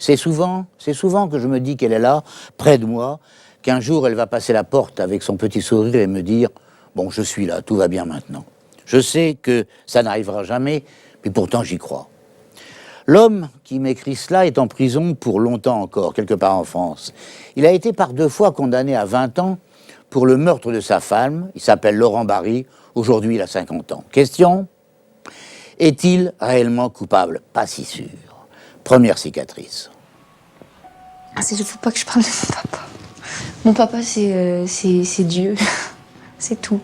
C'est souvent que je me dis qu'elle est là, près de moi, qu'un jour elle va passer la porte avec son petit sourire et me dire « Bon, je suis là, tout va bien maintenant ». Je sais que ça n'arrivera jamais, mais pourtant j'y crois. L'homme qui m'écrit cela est en prison pour longtemps encore, quelque part en France. Il a été par 2 fois condamné à 20 ans pour le meurtre de sa femme. Il s'appelle Laurent Barry. Aujourd'hui, il a 50 ans. Question : est-il réellement coupable ? Pas si sûr. Première cicatrice. Il ne faut pas que je parle de mon papa. Mon papa, c'est Dieu. C'est tout.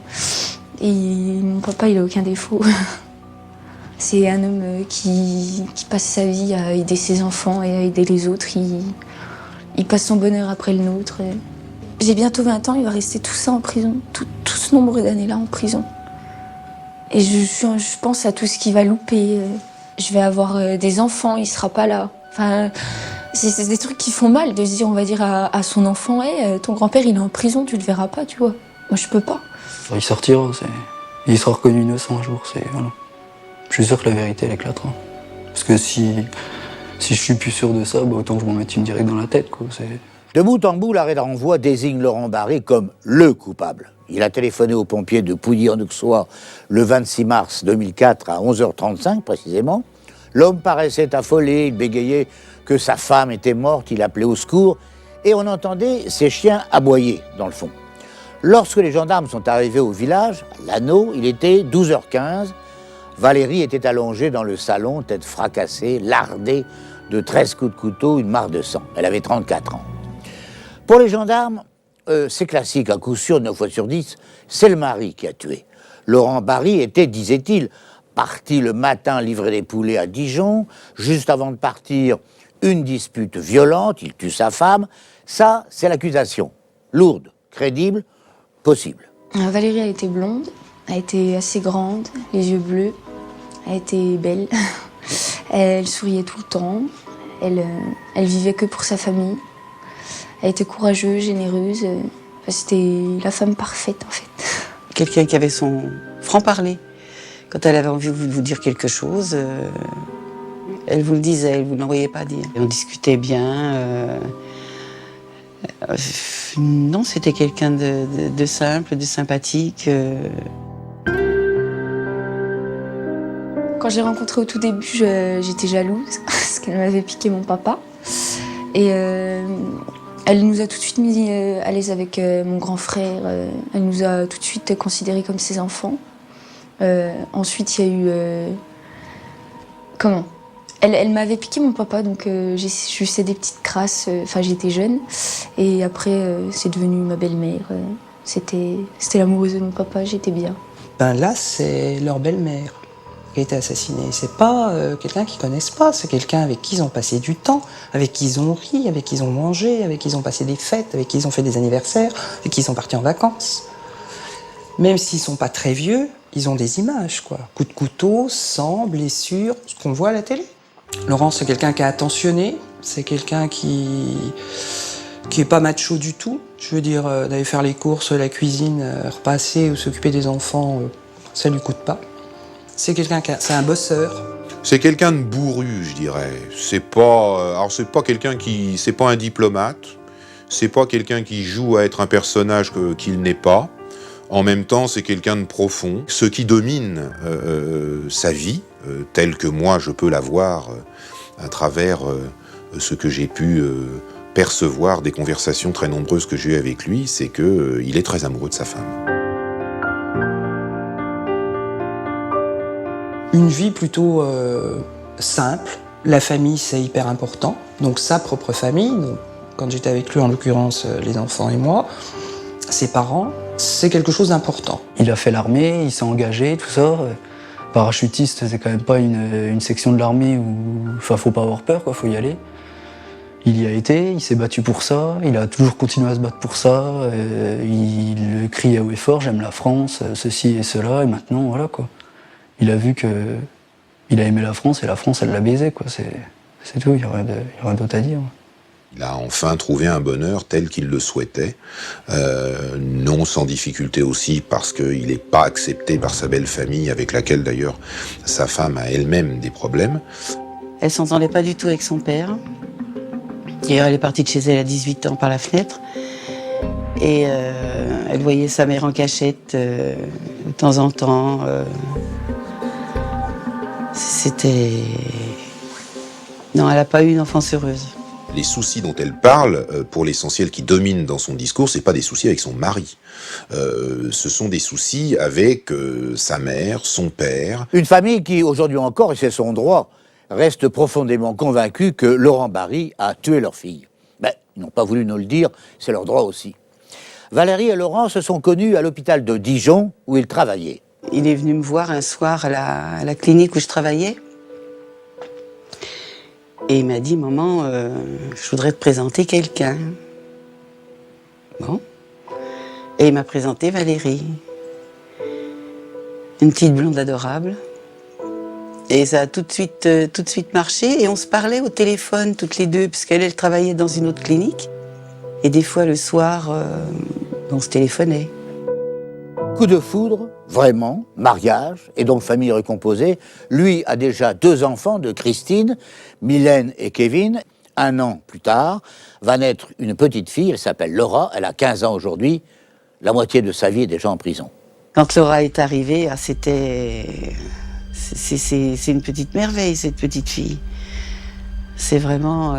Et mon papa, il n'a aucun défaut. C'est un homme qui passe sa vie à aider ses enfants et à aider les autres. Il passe son bonheur après le nôtre. J'ai bientôt 20 ans, il va rester tout ça en prison. Tout ce nombre d'années-là en prison. Et je pense à tout ce qu'il va louper. Je vais avoir des enfants, il ne sera pas là. Enfin, c'est des trucs qui font mal de se dire, on va dire à son enfant, hey, ton grand-père il est en prison, tu le verras pas, tu vois. Moi je peux pas. Il sortira, il sera reconnu innocent un jour, voilà. Je suis sûr que la vérité elle éclatera. Parce que si je suis plus sûr de ça, autant que je m'en mette une directe dans la tête, quoi. De bout en bout, l'arrêt de renvoi désigne Laurent Barry comme le coupable. Il a téléphoné aux pompiers de Pouilly-en-Auxois le 26 mars 2004 à 11h35 précisément. L'homme paraissait affolé, il bégayait que sa femme était morte, il appelait au secours et on entendait ses chiens aboyer dans le fond. Lorsque les gendarmes sont arrivés au village, à Lanneau, il était 12h15. Valérie était allongée dans le salon, tête fracassée, lardée de 13 coups de couteau, une mare de sang. Elle avait 34 ans. Pour les gendarmes, c'est classique, à coup sûr, 9 fois sur 10, c'est le mari qui a tué. Laurent Barry était, disait-il, parti le matin livrer des poulets à Dijon. Juste avant de partir, une dispute violente, il tue sa femme. Ça, c'est l'accusation. Lourde, crédible, possible. Valérie a été blonde, a été assez grande, les yeux bleus, a été belle. Elle souriait tout le temps, elle vivait que pour sa famille. Elle était courageuse, généreuse. C'était la femme parfaite, en fait. Quelqu'un qui avait son franc-parler. Quand elle avait envie de vous dire quelque chose, elle vous le disait, elle ne vous l'envoyait pas dire. Et on discutait bien. Non, c'était quelqu'un de simple, de sympathique. Quand j'ai rencontré au tout début, j'étais jalouse parce qu'elle m'avait piqué mon papa. Et elle nous a tout de suite mis à l'aise avec mon grand frère. Elle nous a tout de suite considérés comme ses enfants. Ensuite, il y a eu... Elle m'avait piqué mon papa, donc j'ai eu des petites crasses. Enfin, j'étais jeune. Et après, c'est devenu ma belle-mère. C'était l'amoureuse de mon papa, j'étais bien. Là, c'est leur belle-mère qui a été assassinée. C'est pas quelqu'un qu'ils connaissent pas, c'est quelqu'un avec qui ils ont passé du temps, avec qui ils ont ri, avec qui ils ont mangé, avec qui ils ont passé des fêtes, avec qui ils ont fait des anniversaires, avec qui ils sont partis en vacances. Même s'ils sont pas très vieux, ils ont des images, quoi. Coups de couteau, sang, blessures, ce qu'on voit à la télé. Laurent, c'est quelqu'un qui est attentionné, c'est quelqu'un qui est pas macho du tout. Je veux dire, d'aller faire les courses, la cuisine, repasser ou s'occuper des enfants, ça lui coûte pas. C'est quelqu'un c'est un bosseur. C'est quelqu'un de bourru, je dirais. C'est pas un diplomate. C'est pas quelqu'un qui joue à être un personnage qu'il n'est pas. En même temps, c'est quelqu'un de profond. Ce qui domine sa vie, telle que moi je peux la voir à travers ce que j'ai pu percevoir des conversations très nombreuses que j'ai eues avec lui, c'est qu'il est très amoureux de sa femme. Une vie plutôt simple. La famille, c'est hyper important. Donc sa propre famille, donc, quand j'étais avec lui, en l'occurrence les enfants et moi, ses parents, c'est quelque chose d'important. Il a fait l'armée, il s'est engagé, tout ça. Parachutiste, c'est quand même pas une section de l'armée où... Enfin, faut pas avoir peur, quoi, faut y aller. Il y a été, il s'est battu pour ça, il a toujours continué à se battre pour ça. Il crie à haut et fort, j'aime la France, ceci et cela, et maintenant, voilà, quoi. Il a vu que... Il a aimé la France, et la France, elle l'a baisé, quoi. C'est tout, il y a rien d'autre à dire. Il a enfin trouvé un bonheur tel qu'il le souhaitait, non sans difficulté aussi parce qu'il n'est pas accepté par sa belle famille, avec laquelle d'ailleurs sa femme a elle-même des problèmes. Elle s'entendait pas du tout avec son père. D'ailleurs, elle est partie de chez elle à 18 ans par la fenêtre. Et elle voyait sa mère en cachette de temps en temps. C'était... Non, elle n'a pas eu une enfance heureuse. Les soucis dont elle parle, pour l'essentiel qui dominent dans son discours, c'est pas des soucis avec son mari. Ce sont des soucis avec sa mère, son père. Une famille qui, aujourd'hui encore, et c'est son droit, reste profondément convaincue que Laurent Barry a tué leur fille. Ben, ils n'ont pas voulu nous le dire, c'est leur droit aussi. Valérie et Laurent se sont connus à l'hôpital de Dijon, où ils travaillaient. Il est venu me voir un soir à la clinique où je travaillais. Et il m'a dit, maman, je voudrais te présenter quelqu'un. Bon. Et il m'a présenté Valérie. Une petite blonde adorable. Et ça a tout de suite marché. Et on se parlait au téléphone toutes les deux, parce qu'elle travaillait dans une autre clinique. Et des fois, le soir, on se téléphonait. Coup de foudre, vraiment, mariage, et donc famille recomposée. Lui a déjà 2 enfants de Christine, Mylène et Kevin. 1 an plus tard, va naître une petite fille, elle s'appelle Laura, elle a 15 ans aujourd'hui. La moitié de sa vie est déjà en prison. Quand Laura est arrivée, c'est une petite merveille, cette petite fille. C'est vraiment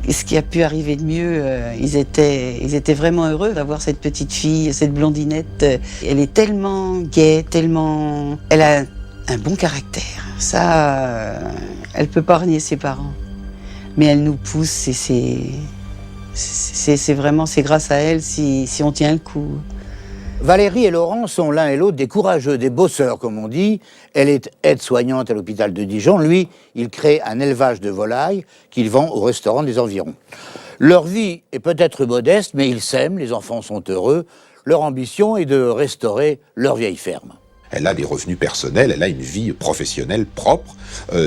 ce qui a pu arriver de mieux. Ils étaient vraiment heureux d'avoir cette petite fille, cette blondinette. Elle est tellement gaie, elle a un bon caractère. Ça, elle peut pas renier ses parents. Mais elle nous pousse et c'est grâce à elle si on tient le coup. Valérie et Laurent sont l'un et l'autre des courageux, des bosseurs, comme on dit. Elle est aide-soignante à l'hôpital de Dijon. Lui, il crée un élevage de volailles qu'il vend au restaurant des environs. Leur vie est peut-être modeste, mais ils s'aiment, les enfants sont heureux. Leur ambition est de restaurer leur vieille ferme. Elle a des revenus personnels, elle a une vie professionnelle propre.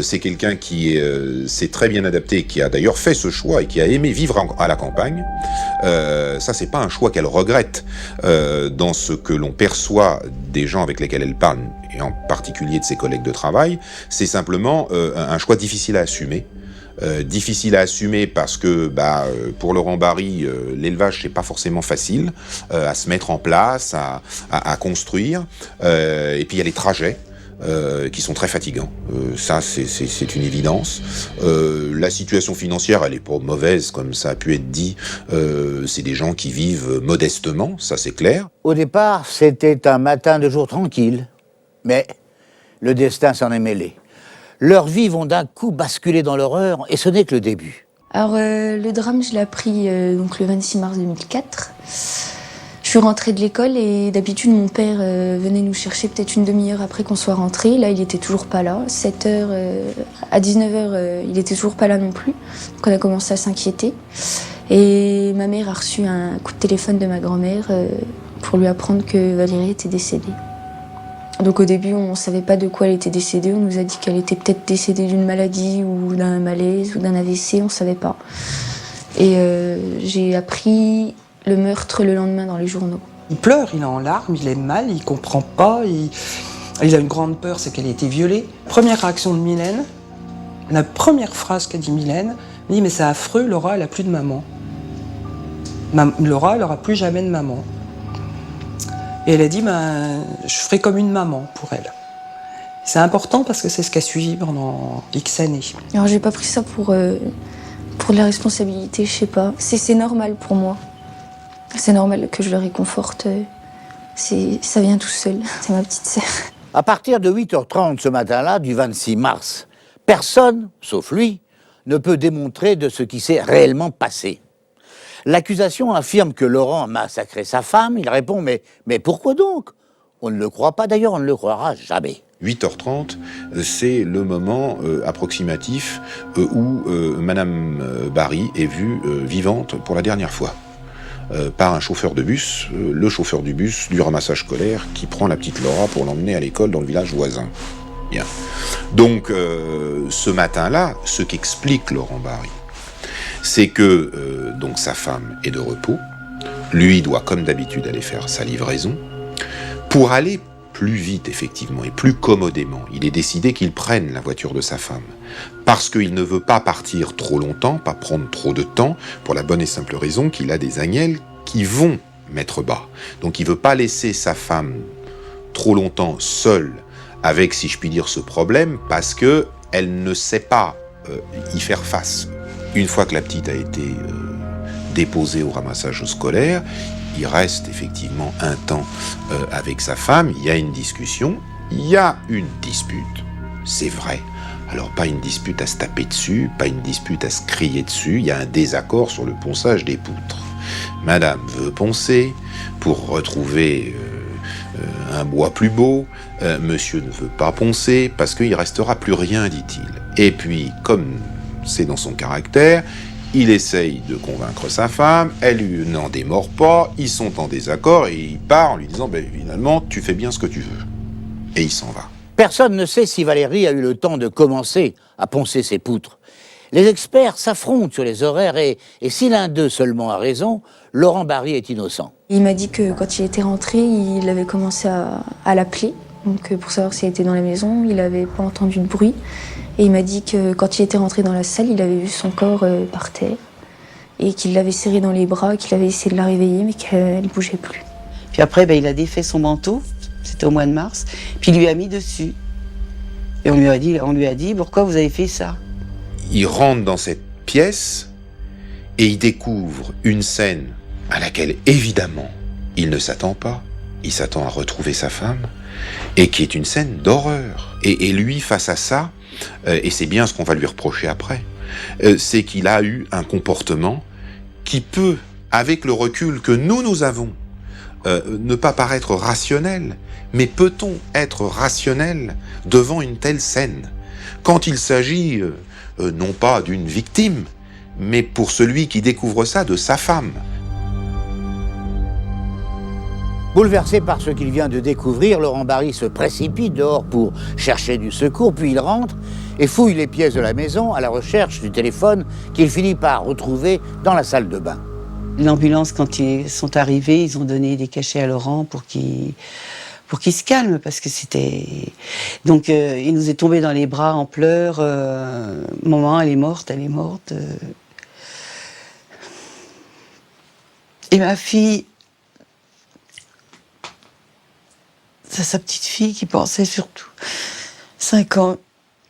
C'est quelqu'un qui s'est très bien adapté, qui a d'ailleurs fait ce choix et qui a aimé vivre à la campagne. Ça, c'est pas un choix qu'elle regrette. Dans ce que l'on perçoit des gens avec lesquels elle parle, et en particulier de ses collègues de travail, c'est simplement un choix difficile à assumer. Difficile à assumer parce que pour Laurent Barry, l'élevage c'est pas forcément facile à se mettre en place, à construire, et puis il y a les trajets qui sont très fatigants. Ça c'est une évidence. La situation financière elle est pas mauvaise comme ça a pu être dit. C'est des gens qui vivent modestement, ça c'est clair. Au départ, c'était un matin de jour tranquille, mais le destin s'en est mêlé. Leurs vies vont d'un coup basculer dans l'horreur, et ce n'est que le début. Alors, le drame, je l'ai appris donc le 26 mars 2004. Je suis rentrée de l'école et d'habitude, mon père venait nous chercher peut-être une demi-heure après qu'on soit rentrés. Là, il était toujours pas là. 7h à 19h, il était toujours pas là non plus. Donc, on a commencé à s'inquiéter. Et ma mère a reçu un coup de téléphone de ma grand-mère pour lui apprendre que Valérie était décédée. Donc au début, on ne savait pas de quoi elle était décédée. On nous a dit qu'elle était peut-être décédée d'une maladie ou d'un malaise ou d'un AVC, on ne savait pas. Et j'ai appris le meurtre le lendemain dans les journaux. Il pleure, il est en larmes, il est mal, il comprend pas. Il a une grande peur, c'est qu'elle ait été violée. Première réaction de Mylène, la première phrase qu'a dit Mylène, elle dit « Mais c'est affreux, Laura, elle n'a plus de maman. Laura, elle n'aura plus jamais de maman. » Et elle a dit, je ferai comme une maman pour elle. C'est important parce que c'est ce qu'a suivi pendant X années. Alors j'ai pas pris ça pour de la responsabilité, je sais pas. C'est normal pour moi. C'est normal que je le réconforte. Ça vient tout seul, c'est ma petite sœur. À partir de 8h30 ce matin-là, du 26 mars, personne, sauf lui, ne peut démontrer de ce qui s'est réellement passé. L'accusation affirme que Laurent a massacré sa femme. Il répond « Mais pourquoi donc ?» On ne le croit pas, d'ailleurs, on ne le croira jamais. 8h30, c'est le moment approximatif où Madame Barry est vue vivante pour la dernière fois par un chauffeur de bus, le chauffeur du bus du ramassage scolaire qui prend la petite Laura pour l'emmener à l'école dans le village voisin. Bien. Donc, ce matin-là, ce qu'explique Laurent Barry, c'est que donc sa femme est de repos, lui doit comme d'habitude aller faire sa livraison. Pour aller plus vite, effectivement, et plus commodément. Il est décidé qu'il prenne la voiture de sa femme. Parce qu'il ne veut pas partir trop longtemps, pas prendre trop de temps, pour la bonne et simple raison qu'il a des agnelles qui vont mettre bas. Donc il ne veut pas laisser sa femme trop longtemps seule avec, si je puis dire, ce problème, parce qu'elle ne sait pas y faire face. Une fois que la petite a été déposée au ramassage scolaire, il reste effectivement un temps avec sa femme, il y a une discussion, il y a une dispute, c'est vrai. Alors pas une dispute à se taper dessus, pas une dispute à se crier dessus, il y a un désaccord sur le ponçage des poutres. Madame veut poncer pour retrouver un bois plus beau, monsieur ne veut pas poncer parce qu'il ne restera plus rien, dit-il. Et puis, comme c'est dans son caractère, il essaye de convaincre sa femme, elle n'en démord pas, ils sont en désaccord et il part en lui disant « finalement, tu fais bien ce que tu veux ». Et il s'en va. Personne ne sait si Valérie a eu le temps de commencer à poncer ses poutres. Les experts s'affrontent sur les horaires et si l'un d'eux seulement a raison, Laurent Barry est innocent. Il m'a dit que quand il était rentré, il avait commencé à l'appeler, donc pour savoir s'il était dans la maison. Il n'avait pas entendu de bruit. Et il m'a dit que quand il était rentré dans la salle, il avait vu son corps par terre et qu'il l'avait serrée dans les bras, qu'il avait essayé de la réveiller, mais qu'elle ne bougeait plus. Puis après, il a défait son manteau, c'était au mois de mars, puis il lui a mis dessus. Et on lui a dit, pourquoi vous avez fait ça? Il rentre dans cette pièce et il découvre une scène à laquelle, évidemment, il ne s'attend pas. Il s'attend à retrouver sa femme, et qui est une scène d'horreur. Et lui, face à ça, et c'est bien ce qu'on va lui reprocher après, c'est qu'il a eu un comportement qui peut, avec le recul que nous avons, ne pas paraître rationnel, mais peut-on être rationnel devant une telle scène? Quand il s'agit, non pas d'une victime, mais pour celui qui découvre ça, de sa femme. Bouleversé par ce qu'il vient de découvrir, Laurent Barry se précipite dehors pour chercher du secours, puis il rentre et fouille les pièces de la maison à la recherche du téléphone qu'il finit par retrouver dans la salle de bain. L'ambulance, quand ils sont arrivés, ils ont donné des cachets à Laurent pour qu'il se calme, parce que c'était... Donc il nous est tombé dans les bras en pleurs. Maman, elle est morte. Et ma fille... C'est sa petite fille qui pensait surtout. 5 ans,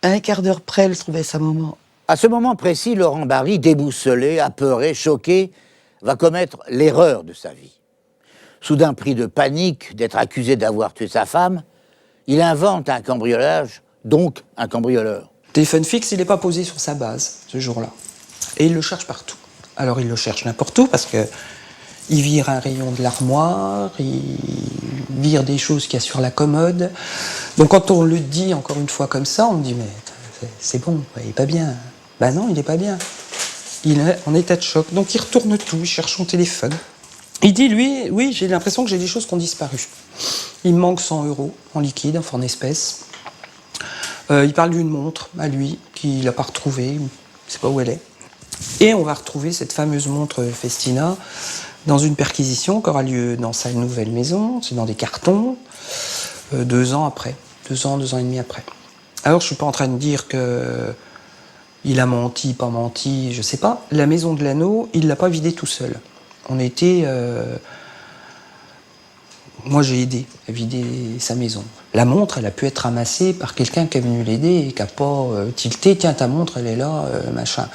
à un quart d'heure près, elle trouvait sa maman. À ce moment précis, Laurent Barry, déboussolé, apeuré, choqué, va commettre l'erreur de sa vie. Soudain pris de panique d'être accusé d'avoir tué sa femme, il invente un cambriolage, donc un cambrioleur. Le téléphone fixe, il n'est pas posé sur sa base, ce jour-là. Et il le cherche partout. Alors il le cherche n'importe où, parce que il vire un rayon de l'armoire, il vire des choses qu'il y a sur la commode. Donc quand on le dit encore une fois comme ça, on me dit « mais c'est bon, il n'est pas bien ». Ben non, il n'est pas bien. Il est en état de choc. Donc il retourne tout, il cherche son téléphone. Il dit, lui, oui, j'ai l'impression que j'ai des choses qui ont disparu. Il me manque 100 € en liquide, enfin en espèces. Il parle d'une montre à lui, qu'il n'a pas retrouvée, je ne sais pas où elle est. Et on va retrouver cette fameuse montre Festina dans une perquisition qui aura lieu dans sa nouvelle maison, c'est dans des cartons, 2 ans après, 2 ans et demi après. Alors je ne suis pas en train de dire qu'il a menti, pas menti, je ne sais pas. La maison de l'anneau, il ne l'a pas vidée tout seul. On était... Moi, j'ai aidé à vider sa maison. La montre, elle a pu être ramassée par quelqu'un qui est venu l'aider et qui n'a pas tilté. Tiens, ta montre, elle est là, machin.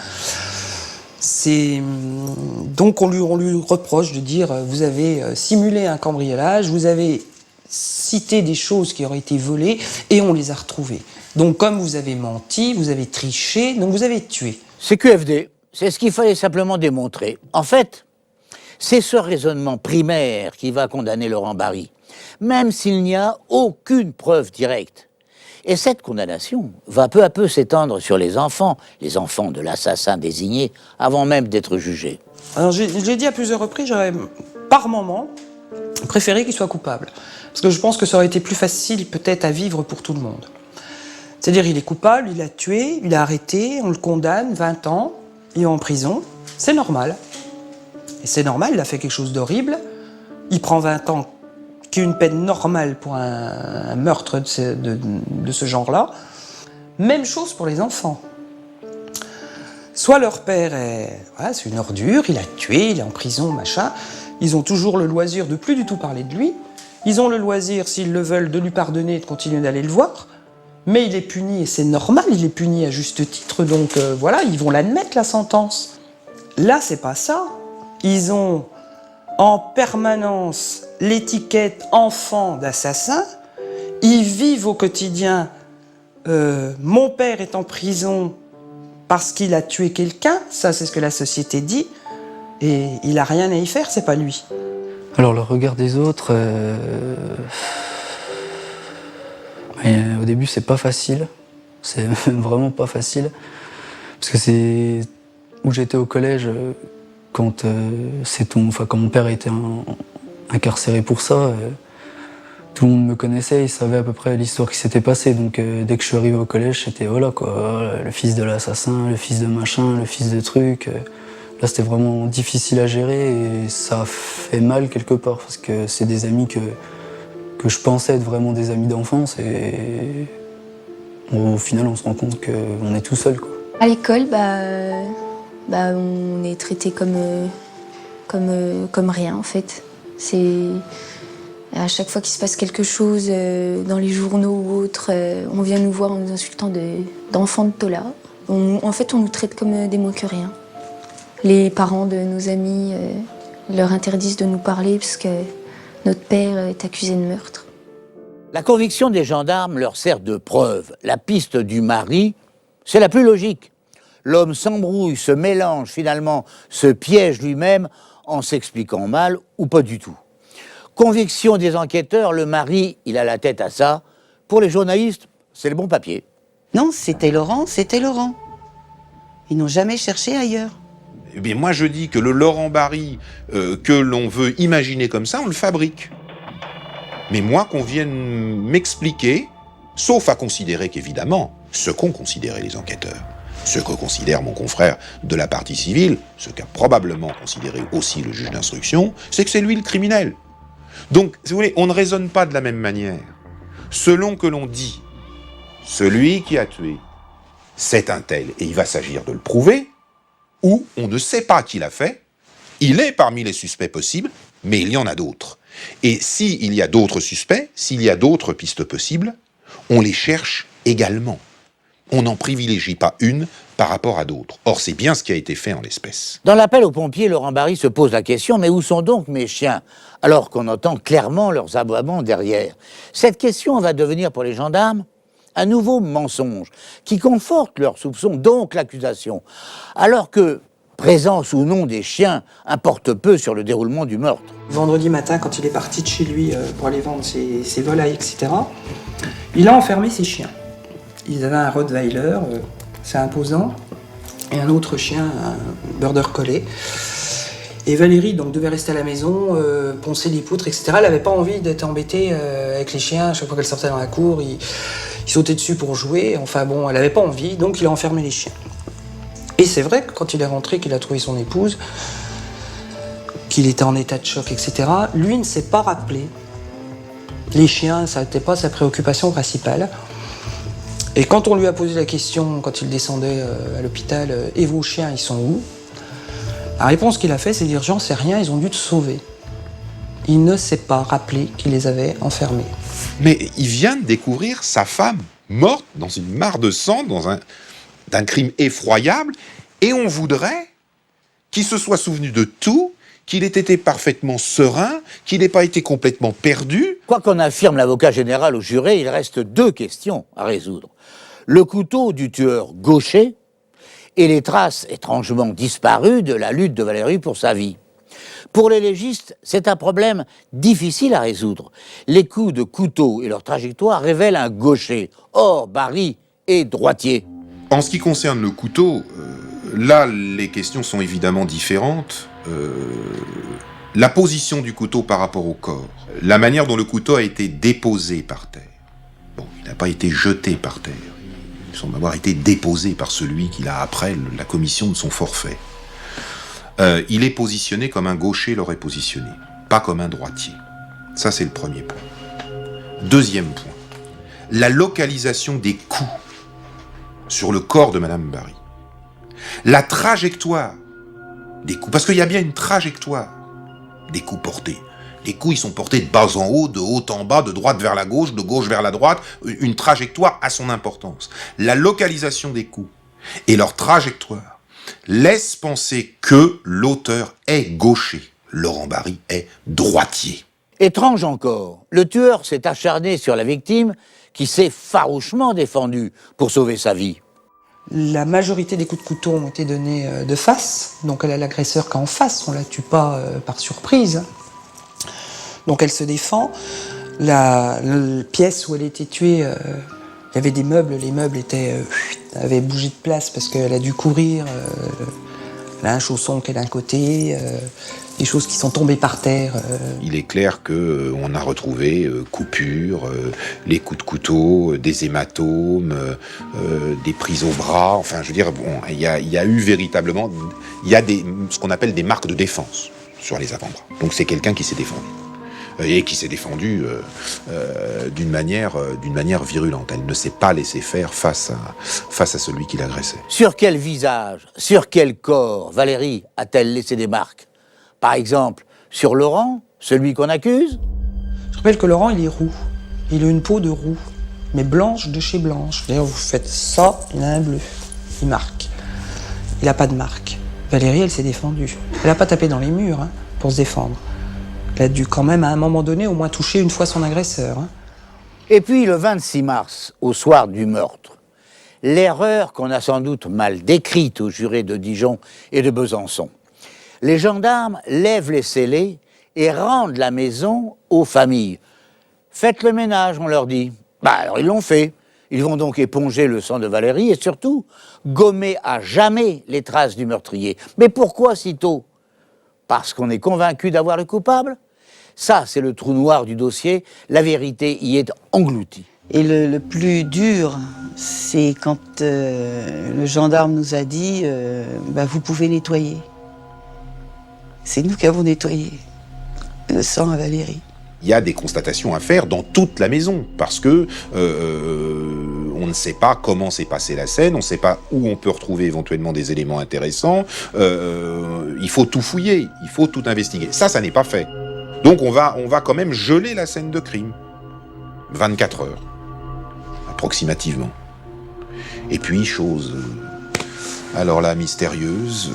Donc, on lui reproche de dire vous avez simulé un cambriolage, vous avez cité des choses qui auraient été volées et on les a retrouvées. Donc, comme vous avez menti, vous avez triché, donc vous avez tué. C'est QFD, c'est ce qu'il fallait simplement démontrer. En fait, c'est ce raisonnement primaire qui va condamner Laurent Barry, même s'il n'y a aucune preuve directe. Et cette condamnation va peu à peu s'étendre sur les enfants de l'assassin désigné, avant même d'être jugés. Alors j'ai dit à plusieurs reprises, j'aurais par moment préféré qu'il soit coupable. Parce que je pense que ça aurait été plus facile peut-être à vivre pour tout le monde. C'est-à-dire il est coupable, il a tué, il a arrêté, on le condamne, 20 ans, il est en prison, c'est normal. Et c'est normal, il a fait quelque chose d'horrible, il prend 20 ans qui est une peine normale pour un meurtre de ce genre-là. Même chose pour les enfants. Soit leur père c'est une ordure, il a tué, il est en prison, machin. Ils ont toujours le loisir de plus du tout parler de lui. Ils ont le loisir, s'ils le veulent, de lui pardonner et de continuer d'aller le voir. Mais il est puni, et c'est normal, il est puni à juste titre, donc ils vont l'admettre, la sentence. Là, c'est pas ça. Ils ont en permanence l'étiquette enfant d'assassin. Ils vivent au quotidien mon père est en prison parce qu'il a tué quelqu'un, ça c'est ce que la société dit, et il a rien à y faire, c'est pas lui. Alors le regard des autres, au début c'est pas facile, c'est vraiment pas facile, parce que c'est où j'étais au collège quand mon père était incarcéré pour ça. Tout le monde me connaissait, il savait à peu près l'histoire qui s'était passée. Donc dès que je suis arrivé au collège, c'était voilà quoi, le fils de l'assassin, le fils de machin, le fils de truc. Là c'était vraiment difficile à gérer et ça fait mal quelque part parce que c'est des amis que je pensais être vraiment des amis d'enfance et au final on se rend compte qu'on est tout seul quoi. À l'école, on est traité comme rien en fait. À chaque fois qu'il se passe quelque chose dans les journaux ou autre, on vient nous voir en nous insultant d'enfants de Tola. En fait, on nous traite comme des moins que rien. Les parents de nos amis leur interdisent de nous parler parce que notre père est accusé de meurtre. La conviction des gendarmes leur sert de preuve. La piste du mari, c'est la plus logique. L'homme s'embrouille, se mélange, finalement se piège lui-même en s'expliquant mal ou pas du tout. Conviction des enquêteurs, le mari, il a la tête à ça. Pour les journalistes, c'est le bon papier. Non, c'était Laurent. Ils n'ont jamais cherché ailleurs. Eh bien, moi, je dis que le Laurent Barry que l'on veut imaginer comme ça, on le fabrique. Mais moi, qu'on vienne m'expliquer, sauf à considérer qu'évidemment, ce qu'ont considéré les enquêteurs, ce que considère mon confrère de la partie civile, ce qu'a probablement considéré aussi le juge d'instruction, c'est que c'est lui le criminel. Donc, si vous voulez, on ne raisonne pas de la même manière. Selon que l'on dit, celui qui a tué, c'est un tel, et il va s'agir de le prouver, ou on ne sait pas qui l'a fait, il est parmi les suspects possibles, mais il y en a d'autres. Et s'il y a d'autres suspects, s'il y a d'autres pistes possibles, on les cherche également. On n'en privilégie pas une par rapport à d'autres. Or, c'est bien ce qui a été fait en l'espèce. Dans l'appel aux pompiers, Laurent Barry se pose la question, mais où sont donc mes chiens? Alors qu'on entend clairement leurs aboiements derrière. Cette question va devenir pour les gendarmes un nouveau mensonge qui conforte leurs soupçons, donc l'accusation. Alors que présence ou non des chiens importe peu sur le déroulement du meurtre. Vendredi matin, quand il est parti de chez lui pour aller vendre ses volailles, etc., il a enfermé ses chiens. Ils avaient un Rottweiler, c'est imposant, et un autre chien, un Border Collie. Et Valérie donc, devait rester à la maison, poncer les poutres, etc. Elle n'avait pas envie d'être embêtée avec les chiens. Chaque fois qu'elle sortait dans la cour, il sautait dessus pour jouer. Enfin bon, elle n'avait pas envie, donc il a enfermé les chiens. Et c'est vrai que quand il est rentré, qu'il a trouvé son épouse, qu'il était en état de choc, etc., lui ne s'est pas rappelé. Les chiens, ça n'était pas sa préoccupation principale. Et quand on lui a posé la question, quand il descendait à l'hôpital, « Et vos chiens, ils sont où ?» La réponse qu'il a fait, c'est dire « J'en sais rien, ils ont dû te sauver. » Il ne s'est pas rappelé qu'il les avait enfermés. Mais il vient de découvrir sa femme morte dans une mare de sang, d'un crime effroyable, et on voudrait qu'il se soit souvenu de tout, qu'il ait été parfaitement serein, qu'il n'ait pas été complètement perdu. Quoi qu'en affirme l'avocat général au juré, il reste deux questions à résoudre. Le couteau du tueur gaucher et les traces étrangement disparues de la lutte de Valérie pour sa vie. Pour les légistes, c'est un problème difficile à résoudre. Les coups de couteau et leur trajectoire révèlent un gaucher. Or, Barry est droitier. En ce qui concerne le couteau, là, les questions sont évidemment différentes. La position du couteau par rapport au corps, la manière dont le couteau a été déposé par terre. Bon, il n'a pas été jeté par terre. Il semble avoir été déposé par celui qui l'a après la commission de son forfait. Il est positionné comme un gaucher l'aurait positionné, pas comme un droitier. Ça, c'est le premier point. Deuxième point, la localisation des coups sur le corps de Madame Barry. La trajectoire des coups, parce qu'il y a bien une trajectoire des coups portés. Les coups, ils sont portés de bas en haut, de haut en bas, de droite vers la gauche, de gauche vers la droite. Une trajectoire a son importance. La localisation des coups et leur trajectoire laissent penser que l'auteur est gaucher. Laurent Barry est droitier. Étrange encore, le tueur s'est acharné sur la victime qui s'est farouchement défendue pour sauver sa vie. La majorité des coups de couteau ont été donnés de face, donc elle a l'agresseur qu'en face, on la tue pas par surprise. Donc elle se défend. La pièce où elle était tuée, il y avait des meubles, les meubles avaient bougé de place parce qu'elle a dû courir. Elle a un chausson qui est d'un côté, des choses qui sont tombées par terre. Il est clair qu'on a retrouvé coupures, les coups de couteau, des hématomes, des prises au bras. Enfin, je veux dire, bon, il y a eu véritablement, ce qu'on appelle des marques de défense sur les avant-bras. Donc c'est quelqu'un qui s'est défendu. Et qui s'est défendue d'une manière virulente. Elle ne s'est pas laissée faire face à celui qui l'agressait. Sur quel visage, sur quel corps Valérie a-t-elle laissé des marques? Par exemple, sur Laurent, celui qu'on accuse? Je rappelle que Laurent, il est roux. Il a une peau de roux, mais blanche de chez blanche. D'ailleurs, vous faites ça, il a un bleu. Il marque. Il n'a pas de marque. Valérie, elle s'est défendue. Elle n'a pas tapé dans les murs pour se défendre. Elle a dû quand même, à un moment donné, au moins toucher une fois son agresseur. Et puis, le 26 mars, au soir du meurtre, l'erreur qu'on a sans doute mal décrite aux jurés de Dijon et de Besançon. Les gendarmes lèvent les scellés et rendent la maison aux familles. Faites le ménage, on leur dit. Alors ils l'ont fait. Ils vont donc éponger le sang de Valérie et surtout gommer à jamais les traces du meurtrier. Mais pourquoi si tôt? Parce qu'on est convaincu d'avoir le coupable? Ça, c'est le trou noir du dossier. La vérité y est engloutie. Et le plus dur, c'est quand le gendarme nous a dit vous pouvez nettoyer. C'est nous qui avons nettoyé le sang à Valérie. Il y a des constatations à faire dans toute la maison, parce que on ne sait pas comment s'est passée la scène, on ne sait pas où on peut retrouver éventuellement des éléments intéressants. Il faut tout fouiller, il faut tout investiguer. Ça n'est pas fait. Donc on va quand même geler la scène de crime. 24 heures, approximativement. Et puis, chose... alors là, mystérieuse,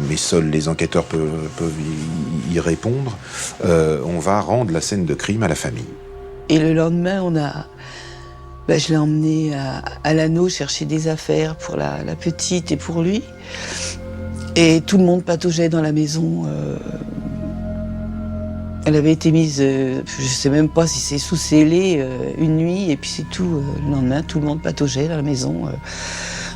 mais seuls les enquêteurs peuvent y répondre, on va rendre la scène de crime à la famille. Et le lendemain, je l'ai emmené à l'anneau chercher des affaires pour la petite et pour lui. Et tout le monde pataugeait dans la maison. Elle avait été mise, je ne sais même pas si c'est sous scellé une nuit, et puis c'est tout. Le lendemain, tout le monde pataugeait dans la maison.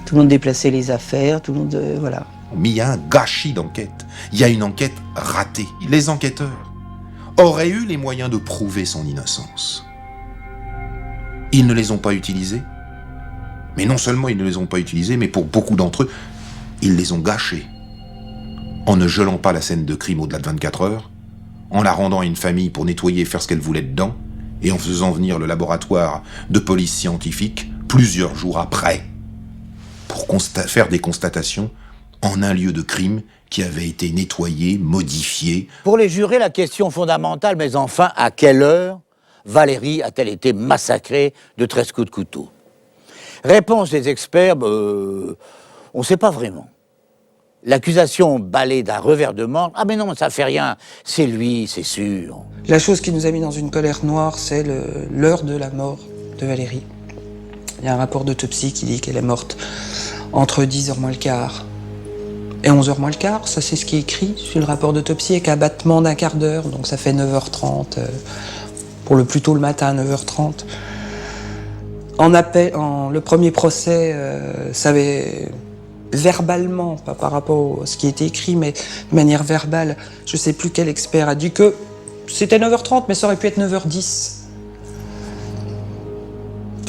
Tout le monde déplaçait les affaires, tout le monde... voilà. Mais il y a un gâchis d'enquête. Il y a une enquête ratée. Les enquêteurs auraient eu les moyens de prouver son innocence. Ils ne les ont pas utilisés. Mais non seulement ils ne les ont pas utilisés, mais pour beaucoup d'entre eux, ils les ont gâchés. En ne gelant pas la scène de crime au-delà de 24 heures, en la rendant à une famille pour nettoyer et faire ce qu'elle voulait dedans, et en faisant venir le laboratoire de police scientifique plusieurs jours après, pour faire des constatations en un lieu de crime qui avait été nettoyé, modifié. Pour les jurés, la question fondamentale, mais enfin, à quelle heure Valérie a-t-elle été massacrée de 13 coups de couteau? Réponse des experts, on ne sait pas vraiment. L'accusation balayée d'un revers de main, ah mais non, ça fait rien, c'est lui, c'est sûr. La chose qui nous a mis dans une colère noire, c'est l'heure de la mort de Valérie. Il y a un rapport d'autopsie qui dit qu'elle est morte entre 10h moins le quart et 11h moins le quart. Ça, c'est ce qui est écrit sur le rapport d'autopsie, avec un battement d'un quart d'heure, donc ça fait 9h30, pour le plus tôt le matin, 9h30. Le premier procès, ça avait verbalement, pas par rapport à ce qui était écrit, mais de manière verbale, je ne sais plus quel expert a dit que c'était 9h30, mais ça aurait pu être 9h10.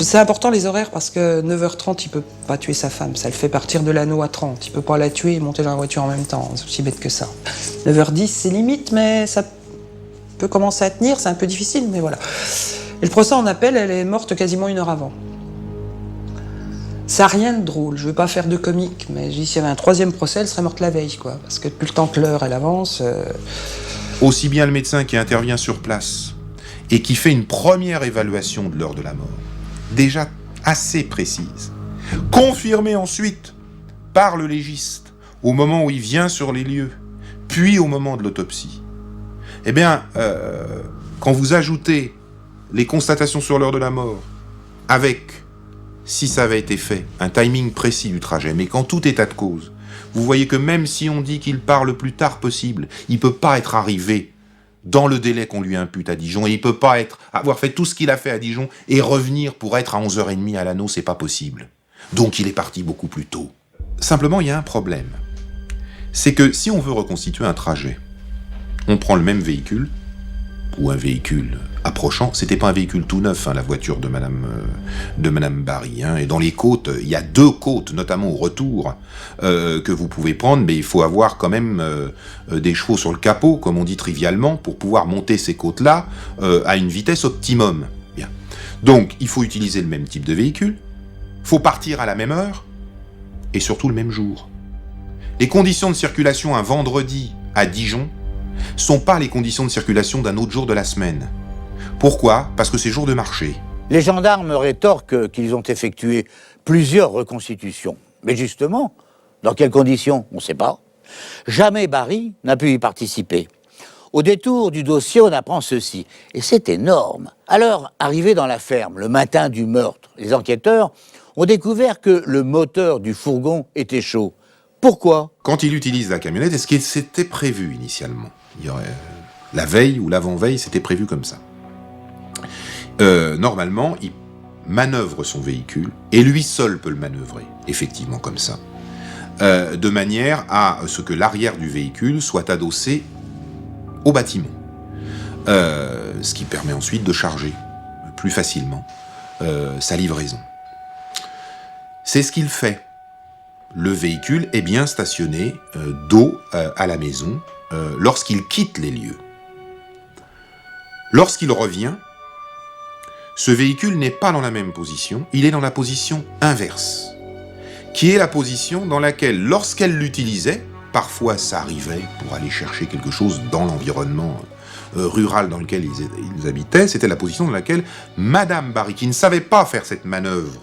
C'est important les horaires parce que 9h30, il peut pas tuer sa femme. Ça le fait partir de l'anneau à 30. Il peut pas la tuer et monter dans la voiture en même temps. C'est aussi bête que ça. 9h10, c'est limite, mais ça peut commencer à tenir, c'est un peu difficile, mais voilà. Et le procès en appel, elle est morte quasiment 1 heure avant. Ça n'a rien de drôle, je ne veux pas faire de comique, mais s'il y avait un 3e procès, elle serait morte la veille, quoi. Parce que depuis le temps que l'heure, elle avance... Aussi bien le médecin qui intervient sur place et qui fait une première évaluation de l'heure de la mort, déjà assez précise, confirmée ensuite par le légiste au moment où il vient sur les lieux, puis au moment de l'autopsie. Eh bien, quand vous ajoutez les constatations sur l'heure de la mort avec, si ça avait été fait, un timing précis du trajet, mais qu'en tout état de cause, vous voyez que même si on dit qu'il part le plus tard possible, il ne peut pas être arrivé dans le délai qu'on lui impute à Dijon, et il ne peut pas avoir fait tout ce qu'il a fait à Dijon et revenir pour être à 11h30 à l'anneau, c'est pas possible. Donc il est parti beaucoup plus tôt. Simplement, il y a un problème. C'est que si on veut reconstituer un trajet, on prend le même véhicule, ou un véhicule approchant, c'était pas un véhicule tout neuf, hein, la voiture de Madame Barry, hein, et dans les côtes, il y a 2 côtes, notamment au retour, que vous pouvez prendre, mais il faut avoir quand même des chevaux sur le capot, comme on dit trivialement, pour pouvoir monter ces côtes-là à une vitesse optimum. Bien. Donc, il faut utiliser le même type de véhicule, faut partir à la même heure, et surtout le même jour. Les conditions de circulation un vendredi à Dijon sont pas les conditions de circulation d'un autre jour de la semaine. Pourquoi ? Parce que c'est jour de marché. Les gendarmes rétorquent qu'ils ont effectué plusieurs reconstitutions. Mais justement, dans quelles conditions ? On ne sait pas. Jamais Barry n'a pu y participer. Au détour du dossier, on apprend ceci. Et c'est énorme. Alors, arrivés dans la ferme, le matin du meurtre, les enquêteurs ont découvert que le moteur du fourgon était chaud. Pourquoi ? Quand il utilise la camionnette, est-ce qu'il s'était prévu initialement ? Il y aurait la veille ou l'avant-veille, c'était prévu comme ça. Normalement, il manœuvre son véhicule, et lui seul peut le manœuvrer, effectivement comme ça, de manière à ce que l'arrière du véhicule soit adossé au bâtiment. Ce qui permet ensuite de charger plus facilement sa livraison. C'est ce qu'il fait. Le véhicule est bien stationné dos à la maison lorsqu'il quitte les lieux. Lorsqu'il revient, ce véhicule n'est pas dans la même position, il est dans la position inverse, qui est la position dans laquelle, lorsqu'elle l'utilisait, parfois ça arrivait pour aller chercher quelque chose dans l'environnement rural dans lequel ils habitaient, c'était la position dans laquelle Madame Barry, qui ne savait pas faire cette manœuvre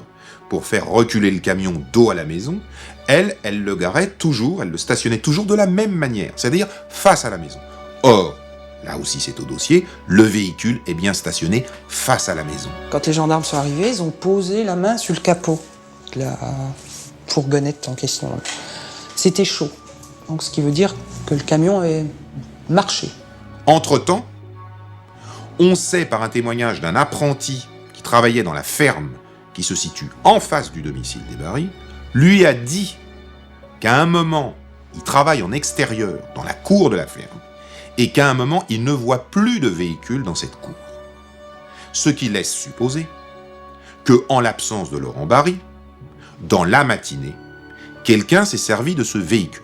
pour faire reculer le camion dos à la maison, elle le garait toujours, elle le stationnait toujours de la même manière, c'est-à-dire face à la maison. Or, là aussi c'est au dossier, le véhicule est bien stationné face à la maison. Quand les gendarmes sont arrivés, ils ont posé la main sur le capot de la fourgonnette en question. C'était chaud, donc ce qui veut dire que le camion avait marché. Entre-temps, on sait par un témoignage d'un apprenti qui travaillait dans la ferme qui se situe en face du domicile des Barry, lui a dit qu'à un moment, il travaille en extérieur, dans la cour de la ferme, et qu'à un moment, il ne voit plus de véhicule dans cette cour. Ce qui laisse supposer que, en l'absence de Laurent Barry, dans la matinée, quelqu'un s'est servi de ce véhicule.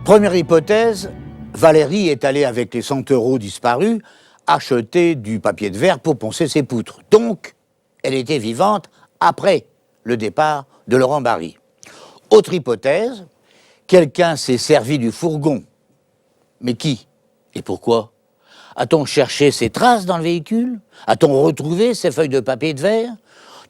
Première hypothèse, Valérie est allée avec les 100 € disparus acheter du papier de verre pour poncer ses poutres. Donc, elle était vivante après le départ de Laurent Barry. Autre hypothèse, quelqu'un s'est servi du fourgon. Mais qui ? Et pourquoi ? A-t-on cherché ses traces dans le véhicule ? A-t-on retrouvé ses feuilles de papier de verre ?